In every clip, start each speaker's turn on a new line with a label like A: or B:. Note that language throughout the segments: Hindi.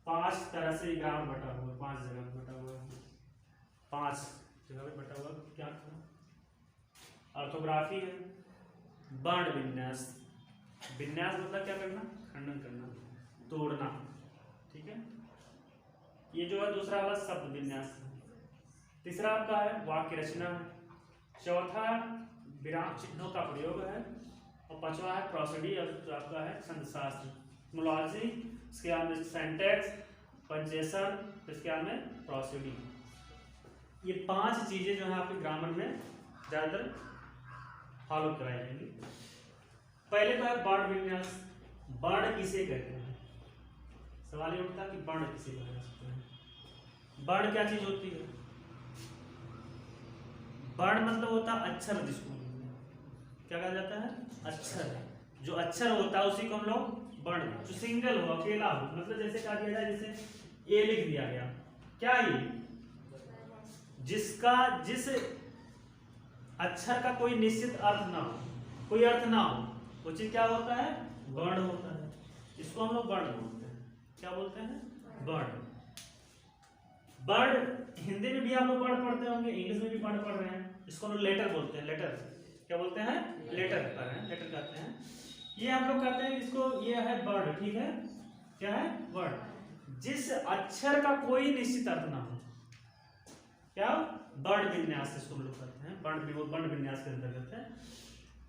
A: 5 तरह से ग्रामर बटा हुआ है, 5 जगह पे बटा हुआ है, 5 जगह पे बटा हुआ है। क्या ऑर्थोग्राफी है, वर्ण विन्यास, विन्यास मतलब क्या करना, खंडन करना, तोड़ना, ठीक है। ये जो है दूसरा वाला शब्द विन्यास है। तीसरा आपका है वाक्य रचना है। चौथा विराम चिन्हों का प्रयोग है। और पांचवा है प्रोसिडी, और जो आपका है छंदशास्त्र, मोलॉजी, इसके बाद में सेंटेक्स, पंचेशन, इसके बाद में प्रोसिडी। ये 5 चीजें जो है आपके ग्रामर में ज्यादातर फॉलो कराई जाएंगी। पहले तो है वर्ण विन्यास। वर्ण किसे कहते हैं, सवाल ये उठता है कि वर्ण किसे कहा जा सकता है। वर्ण क्या चीज होती है, वर्ण मतलब होता है अक्षर, जिसको क्या कहा जाता है, अक्षर। जो अक्षर होता है उसी को हम लोग वर्ण, जो सिंगल हो, अकेला हो, मतलब जैसे क्या किया जाए, जैसे ए लिख दिया गया, क्या ये, जिसका जिस अक्षर का कोई निश्चित अर्थ ना हो, कोई अर्थ ना हो, वो चीज क्या होता है, वर्ण होता है। इसको हम लोग वर्ण बोलते हैं। क्या बोलते हैं, वर्ण। वर्ण हिंदी में भी आप लोग वर्ण पढ़ते होंगे, इंग्लिश में भी वर्ण पढ़ रहे हैं। इसको हम लोग लेटर बोलते हैं। लेटर क्या बोलते हैं, लेटर पढ़ रहे हैं, लेटर कहते हैं। ये हम लोग कहते हैं इसको, ये है वर्ण, ठीक है। क्या है, वर्ण। जिस अक्षर का कोई निश्चित अर्थ ना हो, क्या, वर्ण विन्यास इसको हम लोग कहते हैं। वर्ण विन्यास के अंतर्गत है।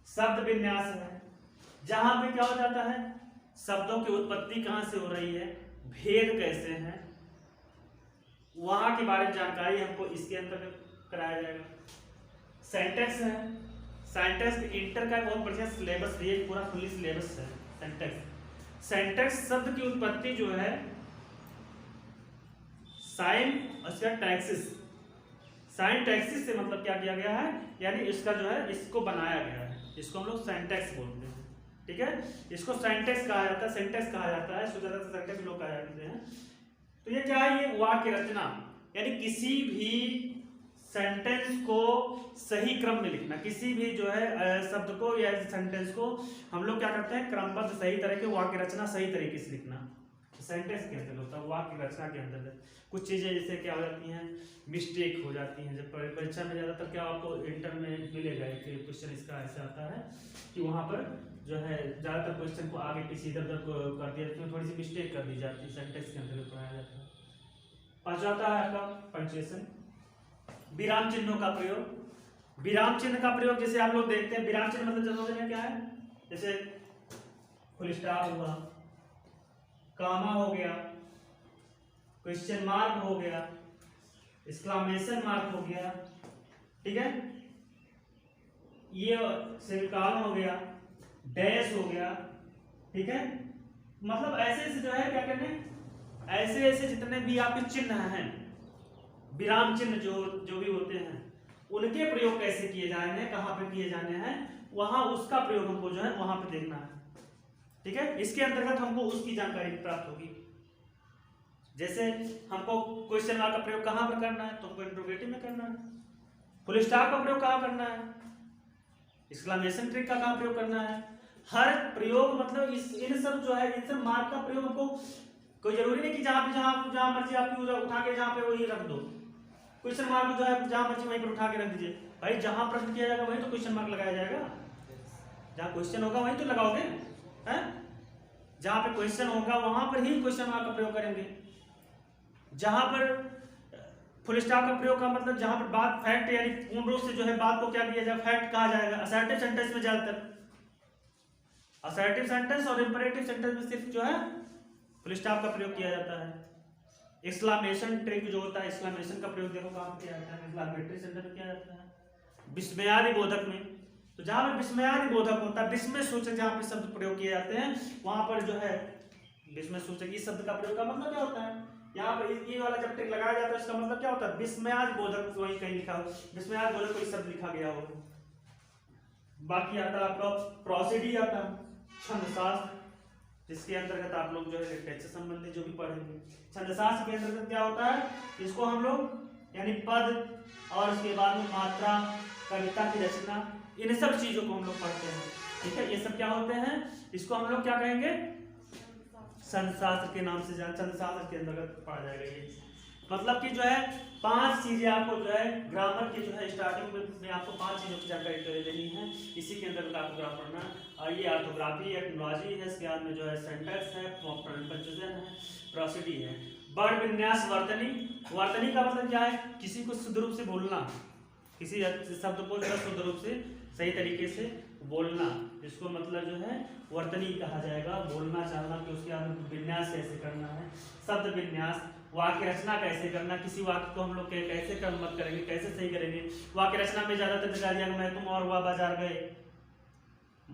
A: शब्द विन्यास है, जहां पे क्या हो जाता है, शब्दों की उत्पत्ति कहां से हो रही है, भेद कैसे हैं, वहां के बारे में जानकारी हमको इसके अंतर्गत कराया जाएगा। सेंटेक्स है, सेंटेक्स इंटर का बहुत बढ़िया सिलेबस है, ये पूरा फुली सिलेबस है सेंटेक्स। सेंटेक्स शब्द की उत्पत्ति जो है साइन और टैक्सिस, साइन टैक्सिस से मतलब क्या किया गया है, यानी इसका जो है इसको बनाया गया है, इसको हम लोग सेंटेक्स बोलते हैं, ठीक है। इसको सेंटेक्स कहा जाता है, सेंटेक्स कहा जाता है, ज्यादातर सेंटेक्स लोग कहा जाते हैं। तो ये क्या है, ये वाक्य रचना, यानी किसी भी सेंटेंस को सही क्रम में लिखना, किसी भी जो है शब्द को या सेंटेंस को हम लोग क्या करते हैं, क्रमबद्ध सही तरह के वाक्य रचना सही तरीके से लिखना। सेंटेंस के अंदर होता है, वाक्य रचना के अंदर कुछ चीजें जैसे क्या हो जाती हैं, मिस्टेक हो जाती हैं। जब परीक्षा में ज्यादातर क्या आपको इंटर में मिलेगा कि क्वेश्चन इसका ऐसा आता है कि वहां पर जो है ज्यादातर क्वेश्चन को आगे पीछे इधर उधर कर दिया जाता है, थोड़ी सी मिस्टेक कर दी जाती है, सेंटेंस के अंदर पढ़ाया जाता है। पांचवा है आपका पंक्चुएशन, विराम चिन्हों का प्रयोग। विराम चिन्ह का प्रयोग जैसे आप लोग देखते हैं, विराम चिन्ह मतलब जनरल क्या है, जैसे फुल स्टॉप हुआ, कामा हो गया, क्वेश्चन मार्क हो गया, एक्सक्लेमेशन मार्क हो गया, ठीक है, ये सेमीकोलन हो गया, डैश हो गया, ठीक है। मतलब ऐसे ऐसे जो है क्या कहते हैं, ऐसे ऐसे जितने भी आपके चिन्ह हैं, विराम चिन्ह जो भी होते हैं, उनके प्रयोग कैसे किए जाने हैं, कहां पे किए जाने हैं, वहां उसका प्रयोग हमको जो है वहां पे देखना है, ठीक है। इसके अंतर्गत हमको उसकी जानकारी प्राप्त होगी। जैसे हमको क्वेश्चन मार्क का प्रयोग कहां पर करना है, तो हमको इंट्रोगेटिव में करना है। फुल स्टॉप का प्रयोग कहां करना है, एक्सक्लेमेशन ट्रिक का कहां प्रयोग करना है। हर प्रयोग मतलब इन सब जो है, इन सब मार्क का प्रयोग हमको कोई जरूरी नहीं कि जहां मर्जी आपकी उठा के जहां पे वही रख दो। क्वेश्चन मार्क जो है जहां मर्जी वहीं पर उठा के रख दीजिए भाई, जहां प्रश्न किया जाएगा वहीं तो क्वेश्चन मार्क लगाया जाएगा, जहां क्वेश्चन होगा वहीं तो लगाओगे हैं, जहां पे क्वेश्चन होगा वहां पर ही क्वेश्चन मार्क का प्रयोग करेंगे। जहां पर फुल स्टॉप का प्रयोग का मतलब जहां पर बात फैक्ट यानी पूर्ण रूप से जो है बात को क्या किया जाएगा, फैक्ट कहा जाएगा। असर्टिव सेंटेंस में ज्यादातर असर्टिव सेंटेंस और इंपरेटिव सेंटेंस में सिर्फ जो है फुल स्टॉप का प्रयोग किया जाता है। एक्सक्लेमेशन ट्रिक जो होता है, एक्सक्लेमेशन का प्रयोग देखो कहां किया जाता है, एक्सक्लेमेटरी सेंटेंस में किया जाता है। विस्मयादि बोधक में, तो जहां पर विस्मयादि बोधक होता है, विस्मय सूचक जहां पे शब्द प्रयोग किए जाते हैं, वहां पर जो है विस्मय सूचक इस शब्द का प्रयोग का मतलब क्या होता है, यहाँ पर ये वाला जब टिक लगाया जाता है इसका मतलब क्या होता है, विस्मयादि बोधक वहीं कहीं लिखा हो, विस्मयादि बोधक कोई शब्द लिखा गया हो। बाकी आता है आपका प्रोसिडी, आता है छंदशास्त्र, जिसके अंतर्गत आप लोग जो है लिटरेचर संबंधी जो भी पढ़ेंगे। छंदशास्त्र के अंतर्गत क्या होता है, इसको हम लोग यानी पद और उसके बाद में मात्रा, कविता की रचना, इन सब चीजों को हम लोग पढ़ते हैं, ठीक है। ये सब क्या होते हैं, इसको हम लोग क्या कहेंगे, छंदशास्त्र के नाम से छंदशास्त्र के अंतर्गत पढ़ा जाएगा ये। मतलब कि जो है 5 चीजें आपको जो है ग्रामर की जो है स्टार्टिंग में आपको 5 चीजों की जानकारी देनी है, इसी के अंतर्गत आपको ग्रामर पढ़ना। ये ऑर्थोग्राफी, एटमोलॉजी है, इसके बाद में जो है सिंटैक्स है, पंक्चुएशन है, प्रोसिडी है। वर्ण विन्यास, वर्तनी। वर्तनी का मतलब क्या है? किसी को शुद्ध रूप से बोलना, किसी शब्द को जो है शुद्ध रूप से सही तरीके से बोलना, इसको मतलब जो है वर्तनी कहा जाएगा। बोलना चाहना कि उसके बाद विन्यास कैसे करना है, शब्द विन्यास, वाक्य रचना कैसे करना, किसी वाक्य को हम लोग कैसे क्रमबद्ध करेंगे, कैसे सही करेंगे। वाक्य रचना में ज्यादातर कह दिया मैं तुम और वह बाजार गए,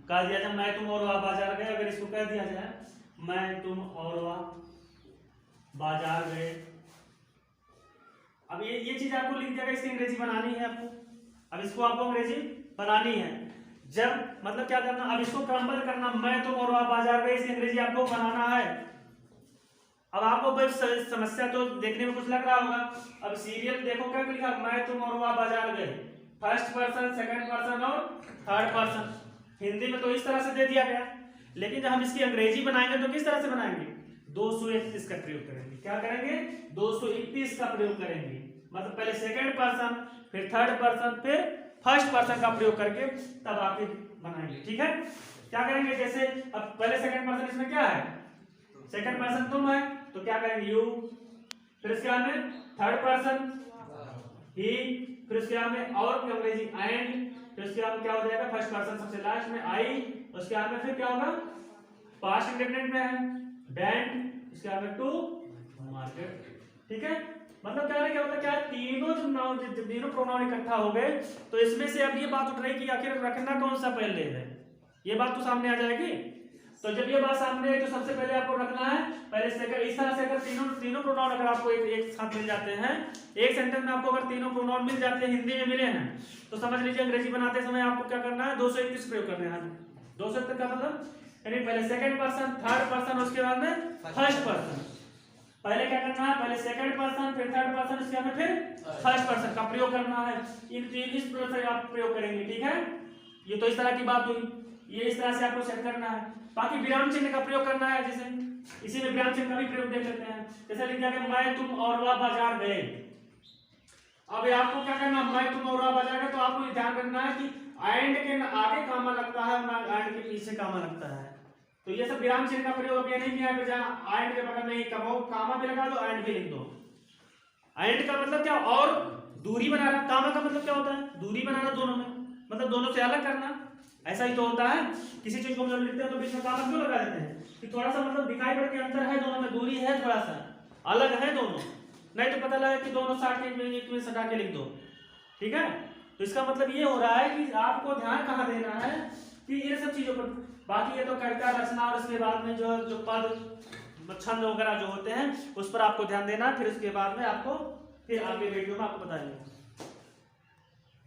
A: कह दिया जाए मैं तुम और वह बाजार गए। अगर इसको कह दिया जाए मैं तुम और वह बाजार गए, अब ये चीज आपको लिख दिया, इसकी अंग्रेजी बनानी है आपको। अब इसको आपको अंग्रेजी बनानी है। जब मतलब क्या करना, अब इसको क्रमबद्ध करना, मैं तुम और वह बाजार गए, इसकी अंग्रेजी आपको बनाना है। अब आपको समस्या तो देखने में कुछ लग रहा होगा। अब सीरियल देखो क्या लिखा, मैं तुम और वह बाजार गए, फर्स्ट पर्सन, सेकंड पर्सन और थर्ड पर्सन। हिंदी में तो इस तरह से दे दिया गया, लेकिन जब हम इसकी अंग्रेजी बनाएंगे तो किस तरह से बनाएंगे? 231 का प्रयोग करेंगे। क्या करेंगे? 231 का प्रयोग करेंगे। मतलब पहले सेकंड पर्सन, फिर थर्ड पर्सन, फिर फर्स्ट पर्सन का प्रयोग करके तब आप बनाएंगे। ठीक है, क्या करेंगे? जैसे अब पहले सेकंड पर्सन, इसमें क्या है? सेकंड पर्सन तुम है, तो क्या करेंगे? यू। फिर इसके बाद में थर्ड पर्सन ही, फिर उसके बाद में और की अंग्रेजी एंड, फिर उसके बाद में क्या हो जाएगा? फर्स्ट पर्सन सबसे लास्ट में आई, उसके बाद में फिर क्या होगा? पास्ट इंडेफिनिट में है वेंट, इसके बाद में टू मार्केट। ठीक है, मतलब क्या है, क्या मतलब क्या तीनों प्रोनाउन इकट्ठा हो गए, तो इसमें से अब ये बात उठ रही कि आखिर रखना कौन सा पहले है, ये बात तो सामने आ जाएगी। तो जब ये बात सामने है तो सबसे पहले आपको रखना है पहले सेकंड। इस तरह से अगर तीनों प्रोनाउन अगर आपको एक साथ मिल जाते हैं, एक सेंटेंस में आपको अगर तीनों प्रोनाउन मिल जाते हैं, हिंदी में मिले हैं, तो समझ लीजिए अंग्रेजी बनाते समय आपको क्या करना है? 231 प्रयोग करने हैं। 231 का मतलब यानी पहले सेकंड पर्सन, थर्ड पर्सन, उसके बाद में फर्स्ट पर्सन। पहले क्या करना है? पहले सेकंड पर्सन, फिर थर्ड पर्सन, इसके बाद में फिर फर्स्ट पर्सन का प्रयोग करना है। इस प्रयोग से आप प्रयोग करेंगे। ठीक है, ये तो इस तरह की बात हुई, ये इस तरह से आपको सेट करना है। बाकी विराम चिन्ह का प्रयोग करना है, जैसे इसी में विराम चिन्ह का भी प्रयोग देख लेते हैं। जैसे लिख दिया कि मैं तुम और वह बाजार गए। अब आपको क्या करना? मैं तुम और वह बाजार गए, तो आपको ये ध्यान रखना है कि एंड के आगे कामा लगता है, एंड के पीछे कामा लगता है। तो ये सब विराम चिन्ह का प्रयोग अभी नहीं किया है, जहां एंड के बगल में ही कामा भी लगा दो, एंड भी लिख दो। एंड का मतलब क्या? और दूरी बनाना। कामा का मतलब क्या होता है? दूरी बनाना दोनों में, मतलब दोनों से अलग करना। ऐसा ही तो होता है, किसी चीज को हम जब लिखते हैं तो बीच में कामा क्यों लगा देते हैं? कि थोड़ा सा मतलब दिखाई पड़ के अंतर है, दोनों में दूरी है, थोड़ा सा अलग है दोनों, नहीं तो पता लगा कि दोनों साथ एक में सटा के लिख दो। ठीक है, तो इसका मतलब ये हो रहा है कि आपको ध्यान कहाँ देना है कि ये सब चीजों पर। बाकी ये तो कर्ता, रचना और इसके बाद में जो पद, छंद वगैरह जो होते हैं उस पर आपको ध्यान देना। फिर उसके बाद में आपको फिर आगे वीडियो में आपको बताएंगे।